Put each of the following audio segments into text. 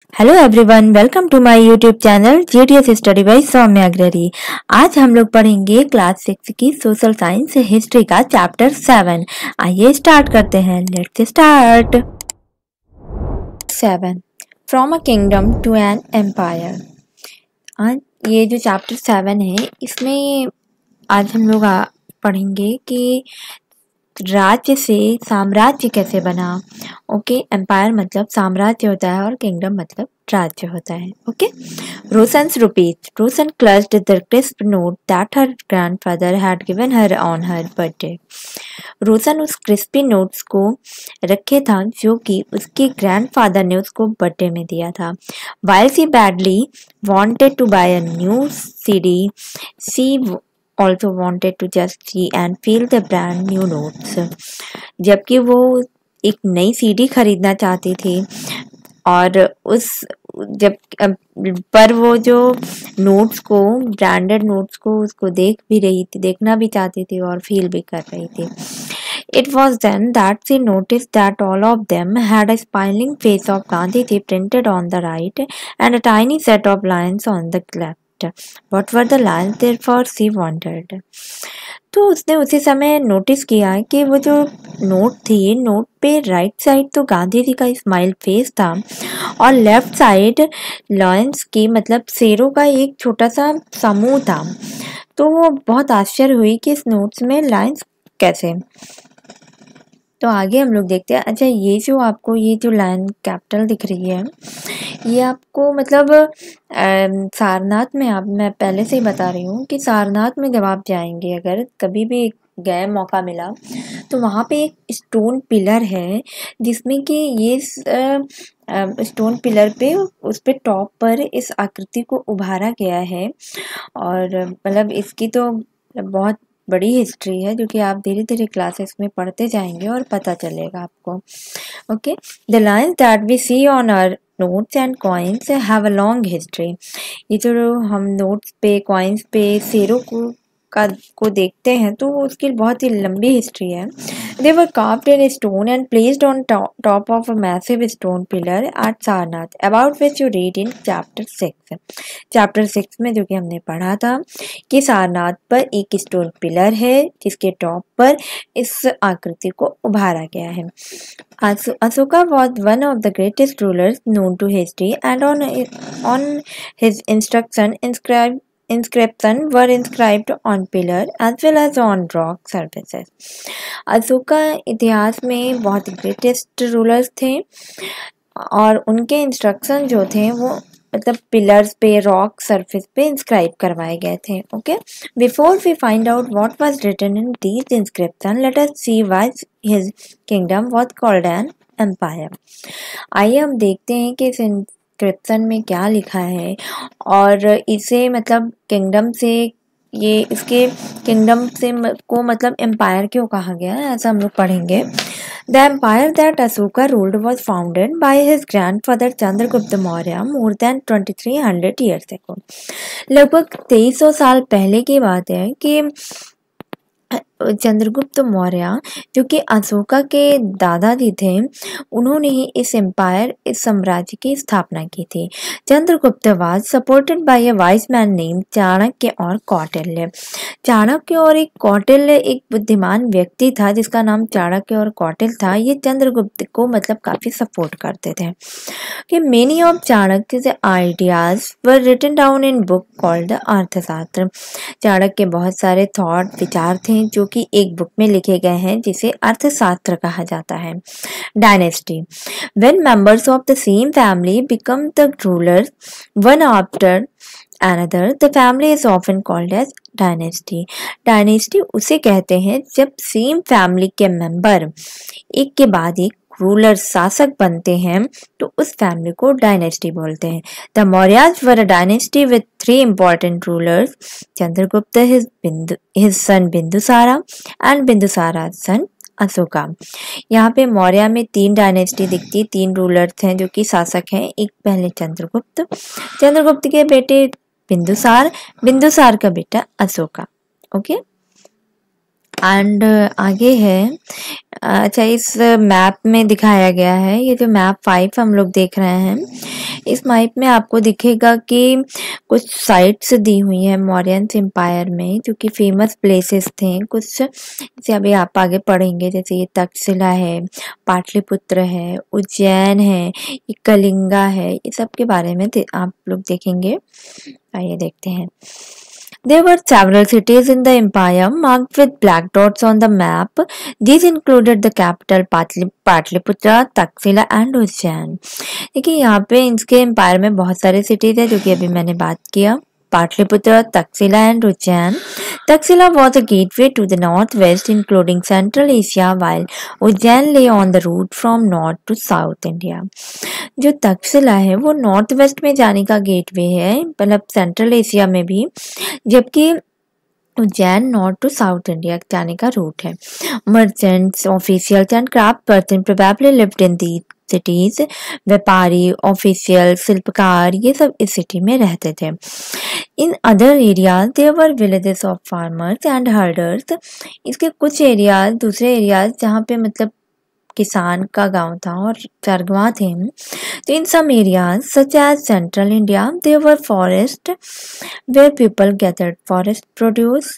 Hello everyone, welcome to my YouTube channel GTS study by Saumya Agrari. आज हम लोग पढ़ेंगे क्लास 6 की सोशल साइंस हिस्ट्री का चैप्टर 7। आइए स्टार्ट करते हैं। Let's start. 7 from a kingdom to an empire. आज ये जो चैप्टर 7 है, इसमें आज हम लोग पढ़ेंगे कि राज्य से साम्राज्य कैसे बना। ओके, एम्पायर मतलब साम्राज्य होता है और किंगडम मतलब राज्य होता है। Okay, Roshan's rupees. Roshan clutched the crisp note that her grandfather had given her on her birthday. Roshan उस क्रिस्पी नोट्स को रखे था जो कि उसके ग्रैंडफादर ने उसको बर्थडे में दिया था। While she badly wanted to buy a new CD, she also wanted to just see and feel the brand new notes। जबकि वो एक नई सीडी खरीदना चाहती थी और उस जब पर वो जो नोट्स को, ब्रांडेड नोट्स को उसको देख भी रही थी, देखना भी चाहती थी और फील भी कर रही थी। It was then that she noticed that all of them had a smiling face of Gandhiji printed on the right and a tiny set of lines on the left. What were the lines? Therefore she wondered. तो उसने उसी समय notice किया कि वो जो note थी, note पे राइट साइड तो गांधी जी का स्माइल फेस था और लेफ्ट साइड लॉयंस की मतलब शेरों का एक छोटा सा समूह था। तो वो बहुत आश्चर्य हुई कि इस नोट्स में लाइंस कैसे। तो आगे हम लोग देखते हैं। अच्छा, ये जो आपको ये जो लाइन कैपिटल दिख रही है, ये आपको मतलब सारनाथ में, आप मैं पहले से ही बता रही हूँ कि सारनाथ में जब आप जाएंगे, अगर कभी भी गए, मौका मिला, तो वहाँ पे एक स्टोन पिलर है जिसमें कि ये स्टोन पिलर पे, उस पे टॉप पर इस आकृति को उभारा गया है। और मतलब इसकी तो बहुत बड़ी हिस्ट्री है जो कि आप धीरे धीरे क्लासेस में पढ़ते जाएंगे और पता चलेगा आपको। Okay, the lines that we see on our notes and coins have a long history. ये जो हम नोट्स पे, कॉइन्स पे शेरों को देखते हैं तो उसकी बहुत ही लंबी हिस्ट्री है। They were carved in stone and placed on top of a massive stone pillar at Sarnath, about which you read in chapter 6। Chapter 6 में जो कि हमने पढ़ा था कि सारनाथ पर एक स्टोन पिलर है जिसके टॉप पर इस आकृति को उभारा गया है। Ashoka was one of the greatest rulers known to history, and on his instruction inscription were inscribed on pillar as well as on rock surfaces। Ashoka इतिहास में बहुत ग्रेटेस्ट रूलर्स थे और उनके इंस्ट्रक्शन जो थे वो मतलब पिलर्स पे, रॉक सरफेस पे इंस्क्राइब करवाए गए थे। Okay, before we find out what was written in these inscription, let us see why his kingdom was called an empire. आइए हम देखते हैं कि इस इंस्क्रिप्शन में क्या लिखा है और इसे मतलब किंगडम से, ये इसके किंगडम से को मतलब एम्पायर क्यों कहा गया है, ऐसा हम लोग पढ़ेंगे। The empire that Ashoka ruled was founded by his grandfather Chandragupta Maurya more than 2300 years ago। लगभग 2300 साल पहले की बात है कि चंद्रगुप्त मौर्य जो कि अशोका के दादाजी थे, उन्होंने ही इस एम्पायर, इस साम्राज्य की स्थापना की थी। Chandragupta was supported by a wise man name Chanakya और कौटिल्य। चाणक्य और एक कौटिल्य, एक बुद्धिमान व्यक्ति था जिसका नाम चाणक्य और कौटिल्य था। ये चंद्रगुप्त को मतलब काफी सपोर्ट करते थे। कि many of Chanakya ideas were written down in book called the Arthashastra. Chanakya के बहुत सारे थॉट, विचार थे जो कि एक बुक में लिखे गए हैं जिसे अर्थशास्त्र कहा जाता है। Dynasty, when members of the same family become the rulers one after another, the family is often called as dynasty। Dynasty उसे कहते हैं जब सेम फैमिली के मेंबर एक के बाद एक रूलर, शासक बनते हैं तो उस फैमिली को डायनेस्टी बोलते हैं। The Mauryas were a dynasty with 3 important rulers, Chandragupta, his son Bindusara and Bindusara son Ashoka. यहाँ पे मौर्य में 3 डायनेस्टी दिखती, 3 रूलर्स हैं जो कि शासक हैं। एक पहले चंद्रगुप्त, चंद्रगुप्त के बेटे बिंदुसार, बिंदुसार का बेटा अशोका। ओके, एंड आगे है। अच्छा, इस मैप में दिखाया गया है, ये जो मैप 5 हम लोग देख रहे हैं, इस मैप में आपको दिखेगा कि कुछ साइट्स दी हुई हैं मौर्यन एम्पायर में, जो कि फेमस प्लेसेस थे कुछ, जैसे अभी आप आगे पढ़ेंगे, जैसे ये तक्षशिला है, पाटलिपुत्र है, उज्जैन है, ये कलिंगा है, ये सब के बारे में आप लोग देखेंगे। आइए देखते हैं। There were several cities in the empire marked with black dots on the map. These included the capital Pataliputra, Takshashila and Ujjain. देखिए यहाँ पे इसके एम्पायर में बहुत सारे सिटीज है, जो कि अभी मैंने बात किया, Pataliputra, Takshashila and Ujjain. Taxila was a gateway to the northwest, including Central Asia, while Ujjain lay on the route from north to south India. जो तक्षशिला है वो नॉर्थ वेस्ट में जाने का गेटवे है, मतलब सेंट्रल एशिया में भी, जबकि Ujjain north to south India जाने का रूट है। Merchants, officials and craft person probably lived in the cities. व्यापारी, ऑफिशियल, शिल्पकार, ये सब इस सिटी में रहते थे। In other areas there were villages of farmers and herders. इसके कुछ एरियाज, दूसरे एरियाज जहाँ पे मतलब किसान का गांव था और चरगवा थे, तो in some areas such as central India there were forests where people gathered forest produce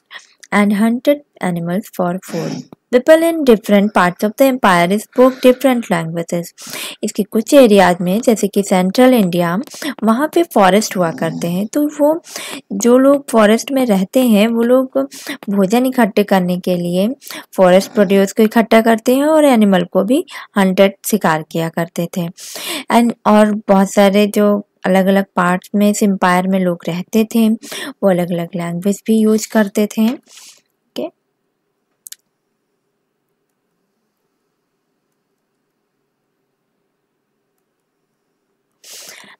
and hunted animals for food. People in different parts of the empire spoke different languages. इसके कुछ एरियाज में, जैसे कि central India, वहाँ पे forest हुआ करते हैं, तो वो जो लोग फॉरेस्ट में रहते हैं वो लोग भोजन इकट्ठे करने के लिए फॉरेस्ट प्रोड्यूस को इकट्ठा करते हैं और एनिमल को भी हंटेड, शिकार किया करते थे। एंड और बहुत सारे जो अलग अलग पार्ट्स में इस एम्पायर में लोग रहते थे, वो अलग अलग लैंग्वेज भी यूज करते थे।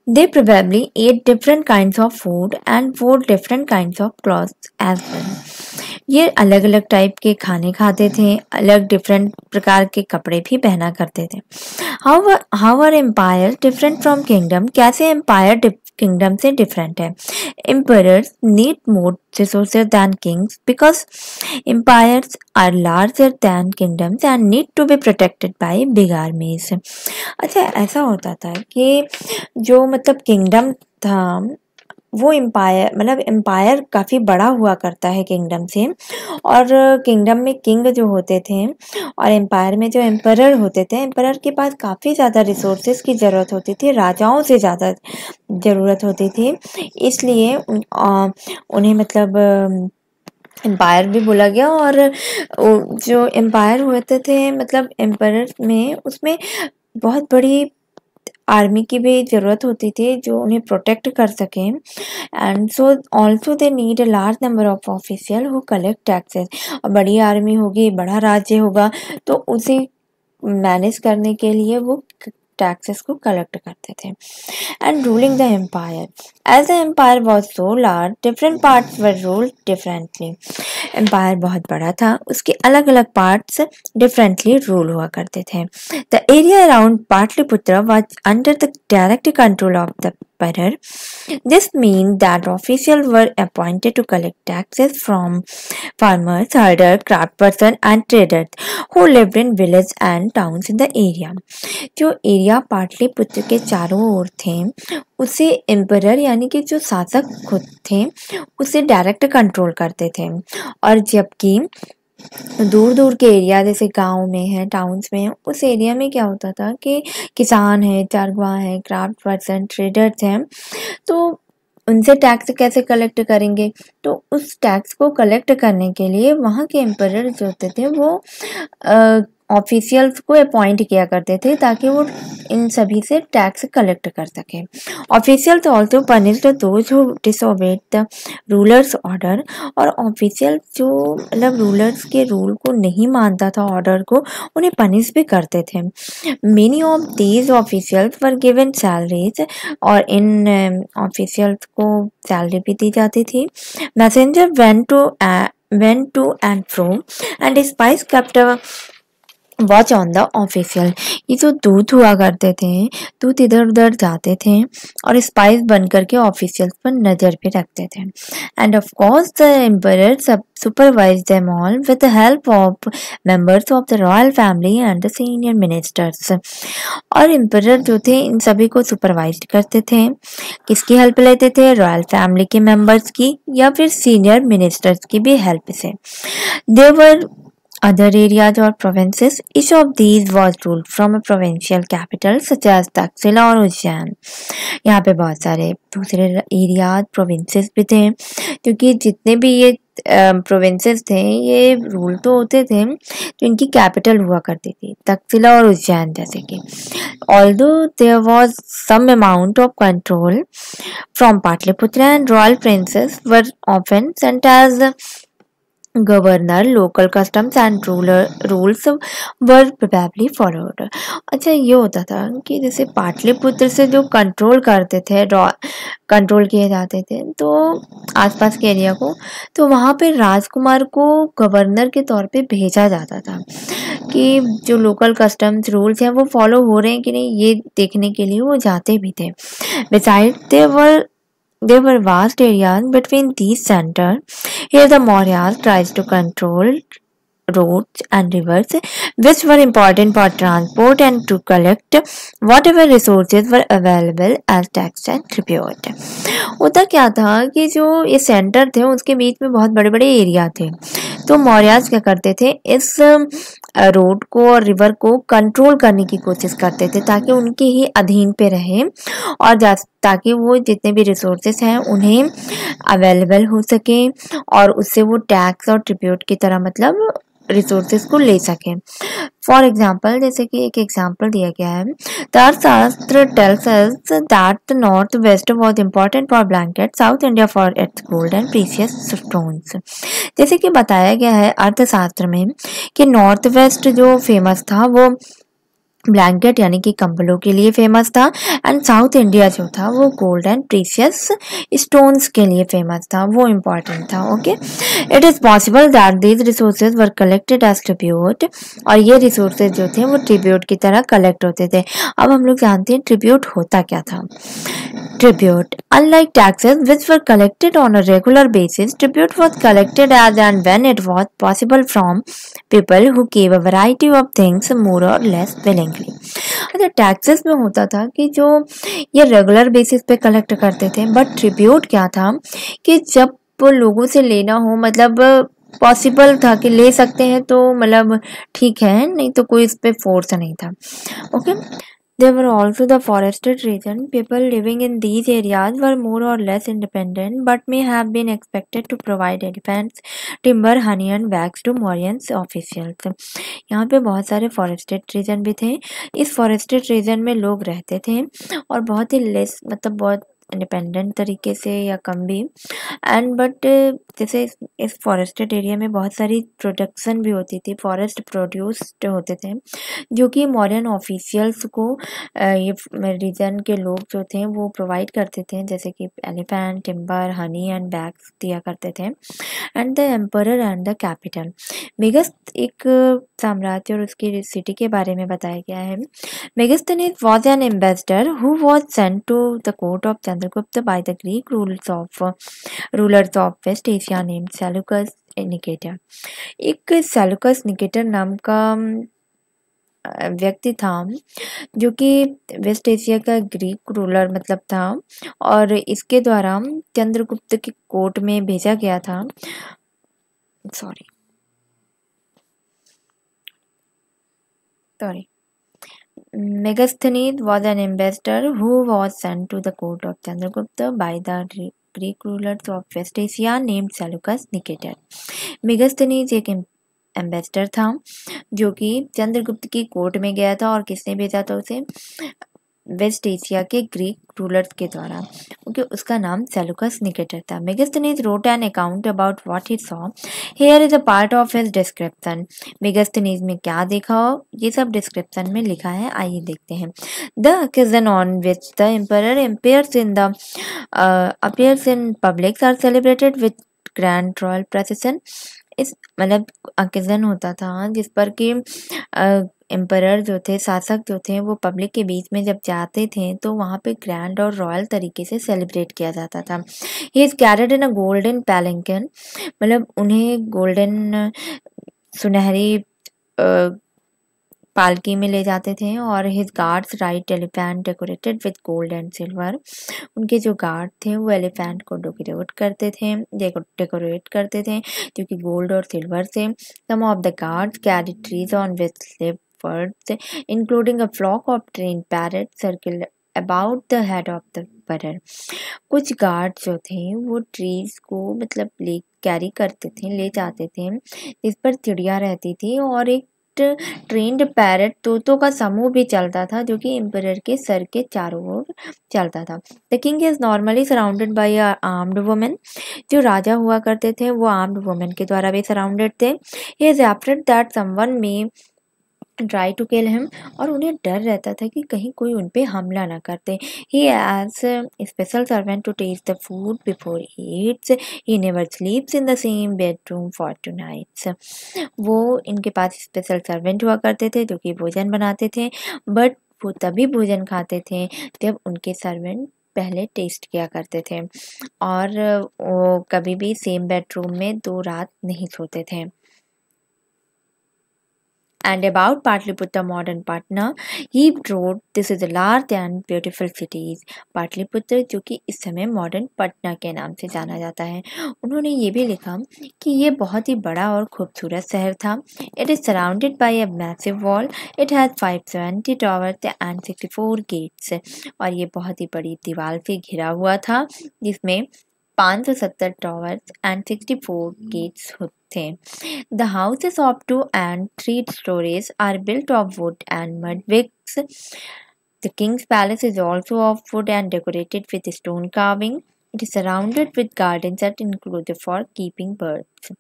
They probably ate different kinds of food and wore different kinds of clothes as well. ये अलग अलग टाइप के खाने खाते थे, अलग डिफरेंट प्रकार के कपड़े भी पहना करते थे। How are empires different from kingdom? कैसे एम्पायर किंगडम से डिफरेंट है? Emperors need more resources than kings because empires are larger than kingdoms and need to be protected by big armies. अच्छा, ऐसा होता था कि जो मतलब किंगडम था वो एम्पायर, मतलब एम्पायर काफ़ी बड़ा हुआ करता है किंगडम से, और किंगडम में किंग जो होते थे और एम्पायर में जो एम्परर होते थे, एम्परर के पास काफ़ी ज़्यादा रिसोर्सेज की ज़रूरत होती थी, राजाओं से ज़्यादा ज़रूरत होती थी, इसलिए उन्हें मतलब एम्पायर भी बोला गया। और जो एम्पायर होते थे मतलब एम्परर में, उसमें बहुत बड़ी आर्मी की भी ज़रूरत होती थी जो उन्हें प्रोटेक्ट कर सकें। And so also they need a large number of official who collect taxes. और बड़ी आर्मी होगी, बड़ा राज्य होगा, तो उसे मैनेज करने के लिए वो टैक्सेस को कलेक्ट करते थे। And ruling the empire, as the empire was so large, different parts were ruled differently. Empire बहुत बड़ा था, उसके अलग अलग पार्ट्स डिफरेंटली रूल हुआ करते थे। The area around Pataliputra was under the direct control of the emperor. This means that officials were appointed to collect taxes from farmers, herders, craftspersons and traders who lived in villages and towns in the area. जो area Pataliputra के चारों ओर थे उसे emperor यानी कि जो शासक खुद थे उसे डायरेक्ट कंट्रोल करते थे, और जबकि दूर दूर के एरिया जैसे गांव में है, टाउन्स में है, उस एरिया में क्या होता था कि किसान है, चरवाहा है, क्राफ्ट पर्सन, ट्रेडर्स हैं, तो उनसे टैक्स कैसे कलेक्ट करेंगे? तो उस टैक्स को कलेक्ट करने के लिए वहाँ के एम्परर जो होते थे वो ऑफिशियल्स को अपॉइंट किया करते थे ताकि वो इन सभी से टैक्स कलेक्ट कर सके। Officials also punished those who disobeyed the ruler's order. और ऑफिशियल जो मतलब रूलर्स के रूल को नहीं मानता था, ऑर्डर को, उन्हें पनिश भी करते थे। Many of these officials were given salaries, और इन ऑफिशियल्स को सैलरी भी दी जाती थी। Messenger went to and fro and spies kept watch on the official. ये जो दूत हुआ करते थे, दूत इधर उधर जाते थे और स्पाइस बन करके ऑफिशियल्स पर नज़र भी रखते थे। End of course the emperor supervise them all with the help of members of the royal family and the senior ministers. और एम्परर जो थे इन सभी को सुपरवाइज करते थे। किसकी हेल्प लेते थे? रॉयल फैमिली के मेंबर्स की या फिर सीनियर मिनिस्टर्स की भी हेल्प से। देवर other areas or provinces, each of these was ruled from a provincial capital such as Taxila और उज्जैन। यहाँ पे बहुत सारे दूसरे एरियाज प्रोविंसेस भी थे, क्योंकि जितने भी ये प्रोविंसेस थे ये रूल तो होते थे, तो इनकी कैपिटल हुआ करती थी तक्षशिला और उज्जैन जैसे कि। although there was some amount of control from Patliputra and royal princes were often sent as governor, local customs and rules were probably followed. अच्छा, ये होता था कि जैसे पाटलिपुत्र से जो कंट्रोल किए जाते थे तो आसपास के एरिया को, तो वहाँ पे राजकुमार को गवर्नर के तौर पे भेजा जाता था कि जो लोकल कस्टम्स रूल्स हैं वो फॉलो हो रहे हैं कि नहीं, ये देखने के लिए वो जाते भी थे। Beside there were vast areas between these centers. Here the Mauryas tries to control roads and rivers which were important for transport and to collect whatever resources were available as tax and tribute। होता क्या था कि जो ये centre थे उसके बीच में बहुत बड़े बड़े एरिया थे, तो मौर्यास क्या करते थे, इस रोड को और रिवर को कंट्रोल करने की कोशिश करते थे ताकि उनके ही अधीन पे रहे और ताकि वो जितने भी रिसोर्सेस हैं उन्हें अवेलेबल हो सके और उससे वो टैक्स और ट्रिब्यूट की तरह मतलब रिसोर्सेज को ले सकें। फॉर एग्जाम्पल, जैसे कि एक एग्जाम्पल दिया गया है, द अर्थशास्त्र tells us that the north west was important for blanket, south India for its gold and precious stones. जैसे कि बताया गया है अर्थशास्त्र में कि नॉर्थ वेस्ट जो फेमस था वो ब्लैंकेट यानी कि कंबलों के लिए फेमस था, एंड साउथ इंडिया जो था वो गोल्ड एंड प्रीशियस स्टोन्स के लिए फेमस था, वो इम्पॉर्टेंट था। Okay, it is possible that these resources were collected as tribute, और ये रिसोर्सेज जो थे वो ट्रिब्यूट की तरह कलेक्ट होते थे। अब हम लोग जानते हैं ट्रिब्यूट होता क्या था। Tribute. Unlike taxes which were collected on a regular basis, tribute was collected as and when it was possible from people who gave a variety of things more or less willingly। अच्छा, taxes में होता था कि जो ये regular basis पे collect करते थे, बट ट्रिब्यूट क्या था कि जब वो लोगों से लेना हो, मतलब पॉसिबल था कि ले सकते हैं तो मतलब ठीक है, नहीं तो कोई इस पे फोर्स नहीं था। Okay, there were also the forested region. People living in these areas were more or less independent but may have been expected to provide elephants, timber, honey and wax to Mauryan officials। यहाँ पे बहुत सारे forested reason भी थे। इस forested reason में लोग रहते थे और बहुत ही लेस, मतलब बहुत इंडिपेंडेंट तरीके से या कम भी, एंड बट जैसे इस फॉरेस्टेड एरिया में बहुत सारी प्रोडक्शन भी होती थी, फॉरेस्ट प्रोड्यूस्ड होते थे जो कि मॉडर्न ऑफिशियल्स को ये रीजन के लोग जो थे वो प्रोवाइड करते थे, जैसे कि elephant, timber, honey and bags दिया करते थे। And the emperor and the capital. Megasthenes एक साम्राज्य और उसकी सिटी के बारे में बताया गया है। Megasthenes was an ambassador who was sent to the court of Chandragupta by the Greek rulers of West Asia named Seleucus Nicator। एक सेलुकस निकेटर नाम का व्यक्ति था जो कि वेस्ट एशिया का ग्रीक रूलर मतलब था, और इसके द्वारा चंद्रगुप्त की कोर्ट में भेजा गया था। Sorry Megasthenes was an ambassador who was sent to the court of Chandragupta by the Greek rulers of West Asia named Seleucus Nicator। Megasthenes एक एम्बेसडर था जो कि चंद्रगुप्त की कोर्ट में गया था, और किसने भेजा था उसे? वेस्ट एशिया के ग्रीक रूलर्स के द्वारा, क्योंकि उसका नाम सेलुकस निकेटर था। Megasthenes wrote an account about what he saw, here is a part of his description. Megasthenes में क्या देखा हो ये सब डिस्क्रिप्शन में लिखा है, आइए देखते हैं। The occasion on which the emperor appears in public are celebrated with grand royal procession इस मतलब ओकेजन होता था जिस पर कि एम्परर जो थे, शासक जो थे, वो पब्लिक के बीच में जब जाते थे तो वहाँ पे ग्रैंड और रॉयल तरीके से सेलिब्रेट किया जाता था। He is carried in a golden palanquin, मतलब उन्हें गोल्डन सुनहरी पालकी में ले जाते थे और his guards ride elephant decorated with gold and silver. उनके जो गार्ड थे वो एलिफेंट को डेकोरेट करते थे जो कि गोल्ड और सिल्वर से। Some of the guards carry trees on which live birds including a flock of train parrot circle about the head of the bearer. कुछ गार्ड जो थे वो ट्रीज को मतलब कैरी करते थे, ले जाते थे, इस पर चिड़िया रहती थी और एक ट्रेंड पैरट तोतों का समूह भी चलता था जो कि एम्परर के सर के चारों ओर चलता था। The king is normally surrounded by armed women. जो राजा हुआ करते थे वो आर्म्ड वुमेन के द्वारा भी सराउंडेड थे। He is afraid that someone may try to kill him, और उन्हें डर रहता था कि कहीं कोई उन पे हमला ना करते। He has special servant to taste the food before eats. He never sleeps in the same bedroom for 2 nights. वो इनके पास स्पेशल सर्वेंट हुआ करते थे जो कि भोजन बनाते थे, बट वो तभी भोजन खाते थे जब उनके सर्वेंट पहले टेस्ट किया करते थे, और वो कभी भी सेम बेडरूम में 2 रात नहीं सोते थे। And about Patliputra, modern Patna, he wrote, "This is a large and beautiful city." Pataliputra जो कि इस समय मॉडर्न पटना के नाम से जाना जाता है। उन्होंने ये भी लिखा कि ये बहुत ही बड़ा और खूबसूरत शहर था। It is surrounded by a massive wall. It has 570 towers and 64 gates. और ये बहुत ही बड़ी दीवार से घिरा हुआ था जिसमें 570 towers and 64 gates थे। The houses of 2 and 3 stories are built of wood and mud bricks. The king's palace is also of wood and decorated with stone carving. It is surrounded with gardens that include for keeping birds.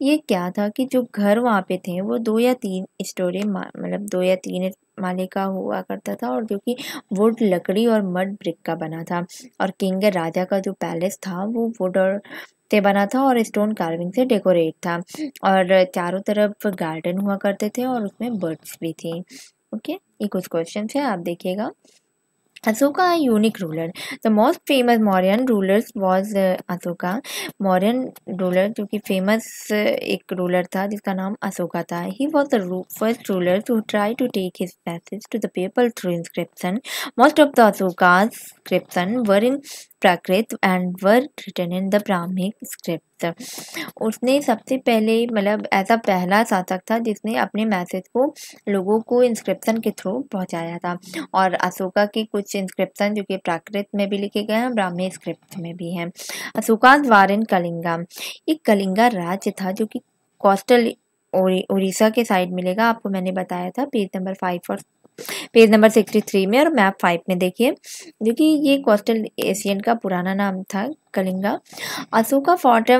ये क्या था कि जो घर वहाँ पे थे वो 2 या 3 स्टोरी मतलब 2 या 3 माले का हुआ करता था और जो कि वुड लकड़ी और मड ब्रिक का बना था। और किंग राजा का जो पैलेस था वो वुड और से बना था और स्टोन कार्विंग से डेकोरेट था, और चारों तरफ गार्डन हुआ करते थे और उसमें बर्ड्स भी थी। ओके, ये कुछ क्वेश्चन है, आप देखिएगा। Asoka, a unique ruler. The most famous Mauryan rulers was Asoka. Mauryan ruler जो कि famous एक ruler था जिसका नाम अशोका था। He was the first ruler to try to take his message to the people through inscription. Most of the Ashoka's inscription were in Prakrit and were written in the Brahmic script. उसने सबसे पहले मतलब ऐसा पहला शासक था जिसने अपने मैसेज को लोगों को इंस्क्रिप्शन के थ्रू पहुंचाया था, और अशोका के कुछ इंस्क्रिप्शन जो कि प्राकृत में भी लिखे गए हैं, ब्राह्मी स्क्रिप्ट में भी हैं। अशोका वार इन कलिंगा, एक कलिंगा राज्य था जो कि कोस्टल उड़ीसा के साइड मिलेगा, आपको मैंने बताया था पेज नंबर 5 और पेज नंबर 63 में और मैप 5 में देखिए, जो कि ये कोस्टल एशियन का पुराना नाम था Kalinga. Ashoka fought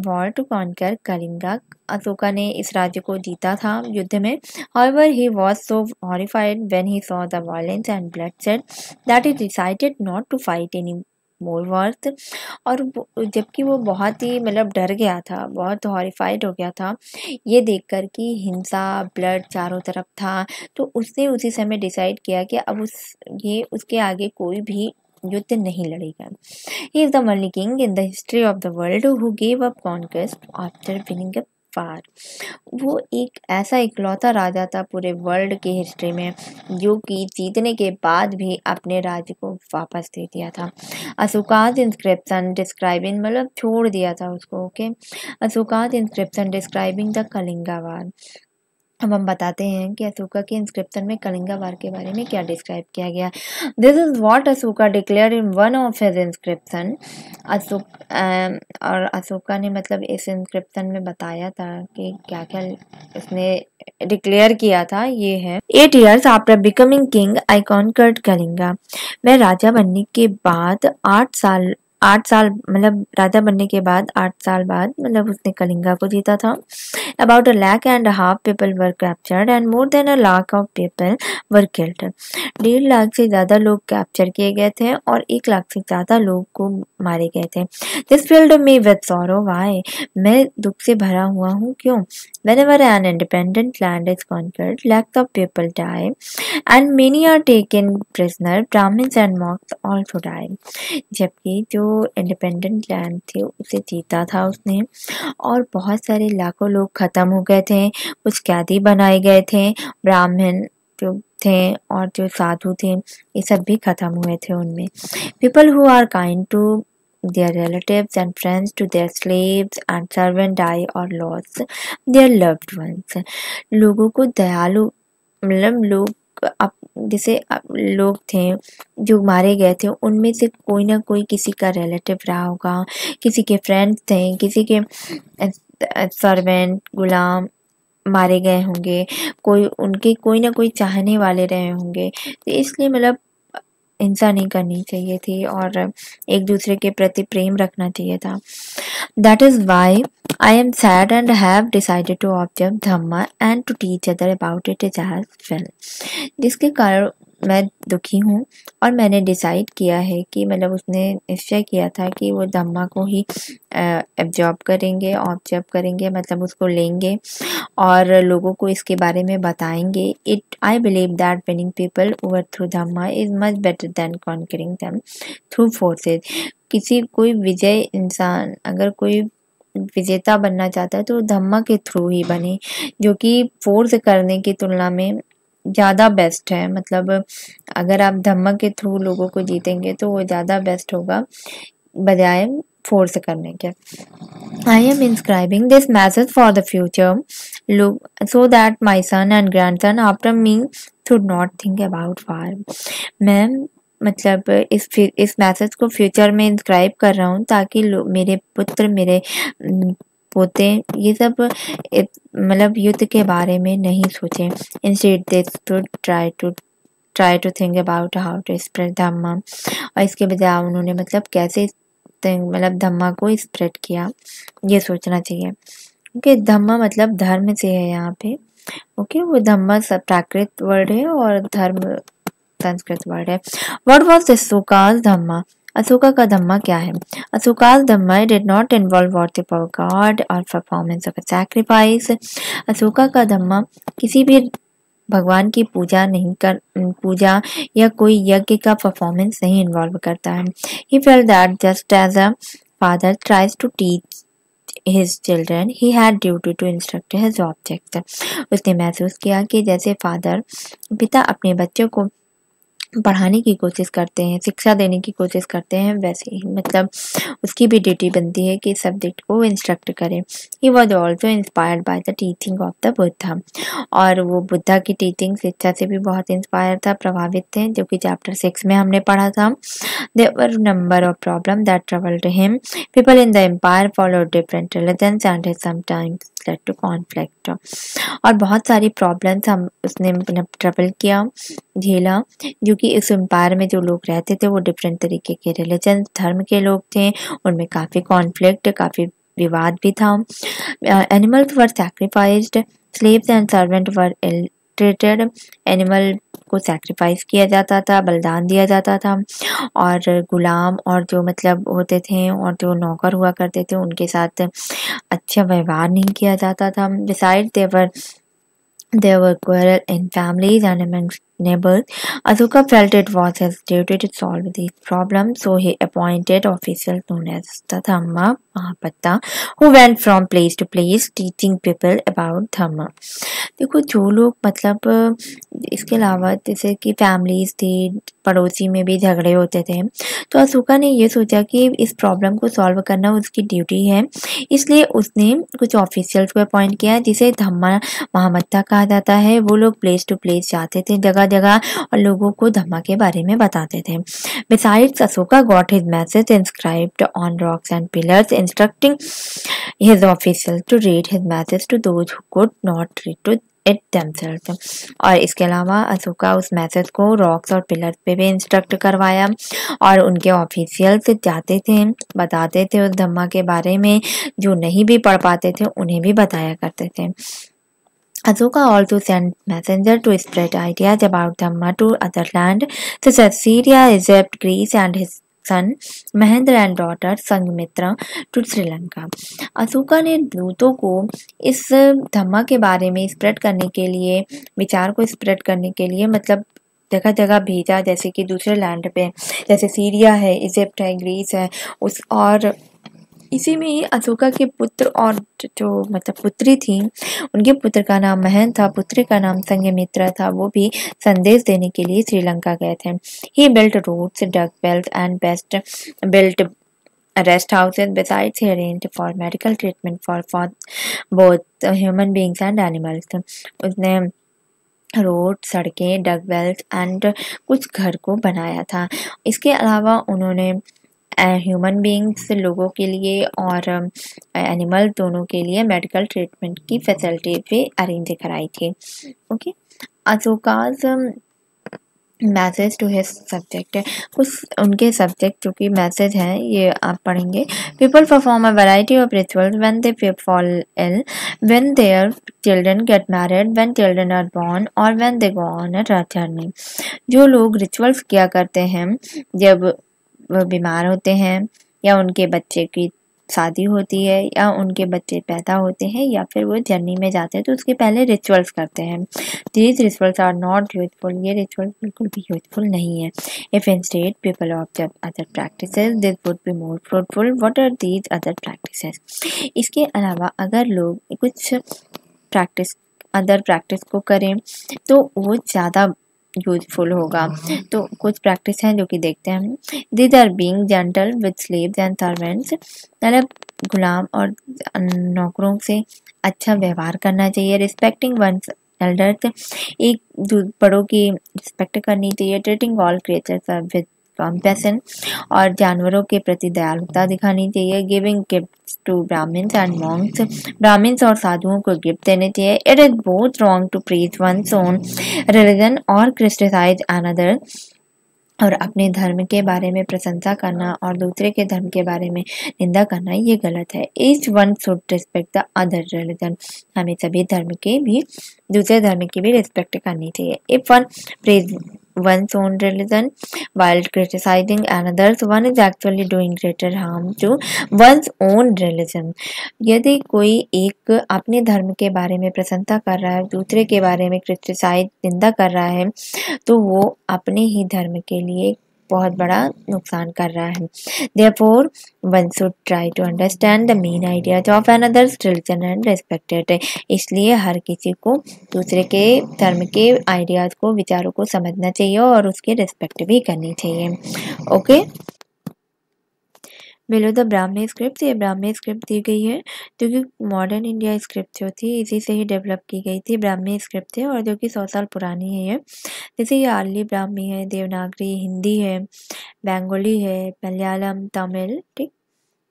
war to conquer Kalinga, Ashoka ने इस राज्य को जीता था युद्ध में। However, he was so horrified when he saw the violence and bloodshed that he decided not to fight any more wars. और जबकि वो बहुत ही मतलब डर गया था, बहुत हॉरिफाइड हो गया था ये देखकर कि हिंसा ब्लड चारों तरफ था, तो उसने उसी समय डिसाइड किया कि अब उसके आगे कोई भी युद्ध नहीं लड़ेगा। He is the only king in the history of the world who gave up conquest after winning a war. वो एक ऐसा इकलौता राजा था पूरे वर्ल्ड के हिस्ट्री में जो कि जीतने के बाद भी अपने राज्य को वापस दे दिया था। अशोकाज इंस्क्रिप्शन डिस्क्राइबिंग मतलब छोड़ दिया था उसको। Okay, Ashoka's inscription describing the Kalinga war. अब हम बताते हैं कि अशोका के इंस्क्रिप्शन में कलिंगा वार के बारे में क्या डिस्क्राइब किया गया। This is what Ashoka declare in one of his inscription. और अशोका ने मतलब इस इंस्क्रिप्शन में बताया था कि क्या क्या उसने डिक्लेयर किया था। ये है 8 years आफ्टर बिकमिंग किंग आई कॉन्कर्ड कलिंगा। मैं राजा बनने के बाद 8 साल 8 साल मतलब राजा बनने के बाद 8 साल बाद मतलब उसने कलिंगा को जीता था। About 1.5 lakh people were captured and more than 1 lakh of people were killed. 1.5 lakh से ज़्यादा लोग कैप्चर किए गए थे और 1 लाख से ज़्यादा लोग को मारे गए थे। This filled me with sorrow. Why? मैं दुख से भरा हुआ हूँ क्यों? Whenever an independent land is conquered, lakhs of people die and many are taken prisoner. Brahmins and monks also died. जबकि जो इंडिपेंडेंट लैंड थे उसे जीता था उसने और बहुत सारे लाखों लोग खत्म हो गए थे, कुछ कैदी बनाए गए थे, ब्राह्मण जो थे और जो साधु थे ये सब भी खत्म हुए थे उनमें। People who are kind to their relatives and friends to their slaves and servant die or lost their loved ones. लोगों को दयालु मतलब लोग जैसे लोग थे जो मारे गए थे उनमें से कोई ना कोई किसी का रिलेटिव रहा होगा, किसी के फ्रेंड्स थे, किसी के सर्वेंट गुलाम मारे गए होंगे, कोई उनके कोई ना कोई चाहने वाले रहे होंगे। तो इसलिए मतलब हिंसा नहीं करनी चाहिए थी और एक दूसरे के प्रति प्रेम रखना चाहिए था। That is why I am sad and have decided to observe Dhamma and to teach other about it as well. जिसके कारण मैं दुखी हूँ और मैंने डिसाइड किया है कि मतलब उसने निश्चय किया था कि वो धम्मा को ही ऑब्जर्व करेंगे मतलब उसको लेंगे और लोगों को इसके बारे में बताएंगे। I believe that winning people over through Dhamma is much better than conquering them through forces. कोई विजय इंसान अगर कोई विजेता बनना चाहता है तो धम्मा के थ्रू ही बने, जो कि फोर्स करने की तुलना में ज़्यादा बेस्ट है। मतलब अगर आप धम्मा के थ्रू लोगों को जीतेंगे तो वो ज़्यादा बेस्ट होगा बजाय फोर्स करने के। I am inscribing this message for the future so that my son and grandson after me should not think about war. मैं मतलब इस मैसेज को फ्यूचर में इंस्क्राइब कर रहा हूँ ताकि मेरे पुत्र मेरे पोते ये सब मतलब युद्ध के बारे में नहीं सोचें। Instead they should try to think about how to spread धम्मा। और इसके बजाय उन्होंने मतलब कैसे मतलब धम्मा को स्प्रेड किया ये सोचना चाहिए। ओके, धम्मा मतलब धर्म से है यहाँ पे। ओके, वो धम्मा प्राकृत वर्ड है और धर्म संस्कृत वर्ड है। What was Ashoka's dhamma? अशोका का धम्मा क्या है? Ashoka's dhamma did not involve worship of god और परफॉर्मेंस ऑफ सैक्रिफाइस। अशोका का धम्मा किसी भी भगवान की पूजा या कोई यज्ञ का परफॉर्मेंस नहीं इन्वॉल्व करता है। He felt that just as a father tries to teach his children, he had duty to instruct his object. उसने महसूस किया कि जैसे पिता अपने बच्चों को पढ़ाने की कोशिश करते हैं, शिक्षा देने की कोशिश करते हैं, वैसे ही मतलब उसकी भी ड्यूटी बनती है कि सब्जेक्ट को इंस्ट्रक्ट करें। He was also inspired by the teaching of the Buddha, और वो बुद्धा की टीचिंग शिक्षा से भी बहुत इंस्पायर था, प्रभावित थे, जो कि चैप्टर 6 में हमने पढ़ा था। There were number of problem that troubled him. People in the empire followed different religions and sometimes led to conflict. और बहुत सारी प्रॉब्लम्स उसने ट्रबल किया, झेला, जो कि इस एम्पायर में जो लोग रहते थे वो डिफरेंट तरीके के रिलीजन धर्म के लोग थे, उनमें काफ़ी कॉन्फ्लिक्ट, काफ़ी विवाद भी था। Animals were sacrificed, slaves and servant were ill treated. Animal को सैक्रिफाइस किया जाता था, बलिदान दिया जाता था, और गुलाम और जो मतलब होते थे और जो नौकर हुआ करते थे उनके साथ अच्छा व्यवहार नहीं किया जाता था। Besides, there were quarrels in families and amongst neighbors. Ashoka felt it was his duty to solve these problems, so he appointed officials known as the Dhamma Mahapatta, who went from place to place teaching people about Dhamma. देखो, जो लोग मतलब इसके अलावा जैसे कि families थी, पड़ोसी में भी झगड़े होते थे, तो अशोका ने ये सोचा कि इस प्रॉब्लम को सॉल्व करना उसकी ड्यूटी है, इसलिए उसने कुछ ऑफिशियल्स को अपॉइंट किया जिसे धम्मा महामत्ता कहा जाता है। वो लोग प्लेस टू प्लेस जाते थे, जगह जगह, और लोगों को धम्मा के बारे में बताते थे। Besides, Ashoka got his message inscribed on rocks and pillars, instructing his officials to read his message to those who could not read to it themselves। और इसके अलावा अशोका उस मैसेज को रॉक्स और पिलर्स पे भी इंस्ट्रक्ट करवाया और उनके ऑफिशियल्स जाते थे, बताते थे उस धम्मा के बारे में, जो नहीं भी पढ़ पाते थे उन्हें भी बताया करते थे। Asuka also sent messengers to spread ideas about Dhamma to other lands such as Syria, Egypt, Greece, and his son Mahendra and daughter Sanghmitra to Sri Lanka। Ashoka ने दूतों को इस धम्मा के बारे में स्प्रेड करने के लिए, विचार को स्प्रेड करने के लिए मतलब जगह जगह भेजा, जैसे कि दूसरे लैंड पे, जैसे सीरिया है, इजिप्ट है, ग्रीस है, उस और इसी में ही अशोका के पुत्र और जो मतलब पुत्री थी, उनके पुत्र का नाम महेंद्र था, पुत्री का नाम संघमित्रा था, वो भी संदेश देने के लिए श्रीलंका गए थे। He built roads, dug wells and best built rest houses besides he arranged for medical treatment for both human beings and animals। उसने रोड, सड़कें, डग वेल्स एंड कुछ घर को बनाया था। इसके अलावा उन्होंने ह्यूमन बींग्स लोगों के लिए और एनिमल दोनों के लिए मेडिकल ट्रीटमेंट की फैसिलिटी भी अरेंज कराई थी। Okay, Ashoka's message to his subject, कुछ उनके सब्जेक्ट जो कि मैसेज हैं ये आप पढ़ेंगे। People perform a variety of rituals when they fall ill, when their children get married, when children are born और when they go on a journey. जो लोग रिचुअल्स किया करते हैं जब वह बीमार होते हैं, या उनके बच्चे की शादी होती है, या उनके बच्चे पैदा होते हैं, या फिर वो जर्नी में जाते हैं, तो उसके पहले रिचुअल्स करते हैं। These rituals are not useful, ये रिचुअल्स बिल्कुल भी यूजफुल नहीं है। If instead people observe other practices this would be more fruitful. What are these other practices? इसके अलावा अगर लोग कुछ अदर प्रैक्टिस को करें तो वो ज़्यादा यूजफुल होगा। तो कुछ प्रैक्टिस हैं जो कि देखते हैं हम। These are being gentle with slaves and servants, मतलब गुलाम और नौकरों से अच्छा व्यवहार करना चाहिए। रिस्पेक्टिंग वंस एल्डर्स, एक बड़ों की रिस्पेक्ट करनी चाहिए। Treating all creatures with compassion, और जानवरों के प्रति दयालुता दिखानी चाहिए। Giving gifts to Brahmans and monks, Brahmans और साधुओं को गिफ्ट देने चाहिए। It is both wrong to preach one's own religion और क्रिटिसाइज अनदर, और अपने धर्म के बारे में प्रशंसा करना और दूसरे के धर्म के बारे में निंदा करना ये गलत है। Each one should respect the other religion, हमें सभी धर्म के भी दूसरे धर्म की भी रिस्पेक्ट करनी चाहिए। If one praise one's own religion while criticizing another's, one is actually doing greater harm to one's own religion। यदि कोई एक अपने धर्म के बारे में प्रशंसा कर रहा है, दूसरे के बारे में क्रिटिसाइज निंदा कर रहा है, तो वो अपने ही धर्म के लिए बहुत बड़ा नुकसान कर रहा है। Therefore, one should try to understand the main ideas of another's religion and respect it। इसलिए हर किसी को दूसरे के धर्म के आइडियाज को, विचारों को समझना चाहिए और उसकी रिस्पेक्ट भी करनी चाहिए। Okay, below the Brahmi script, ये ब्राह्मी स्क्रिप्ट दी गई है जो कि मॉडर्न इंडिया स्क्रिप्ट जो थी इसी से ही डेवलप की गई थी। ब्राह्मी स्क्रिप्ट है और जो कि 100 साल पुरानी है ये। जैसे ये आर्ली ब्राह्मी है, देवनागरी, हिंदी है, बंगाली है, मलयालम, तमिल, ठीक,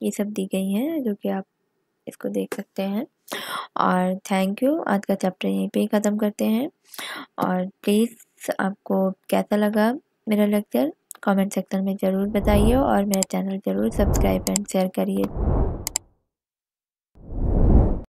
ये सब दी गई हैं जो कि आप इसको देख सकते हैं। और थैंक यू, आज का चैप्टर यहीं पे ही ख़त्म करते हैं। और प्लीज़ आपको कैसा लगा मेरा लेक्चर कमेंट सेक्शन में ज़रूर बताइए और मेरा चैनल ज़रूर सब्सक्राइब एंड शेयर करिए।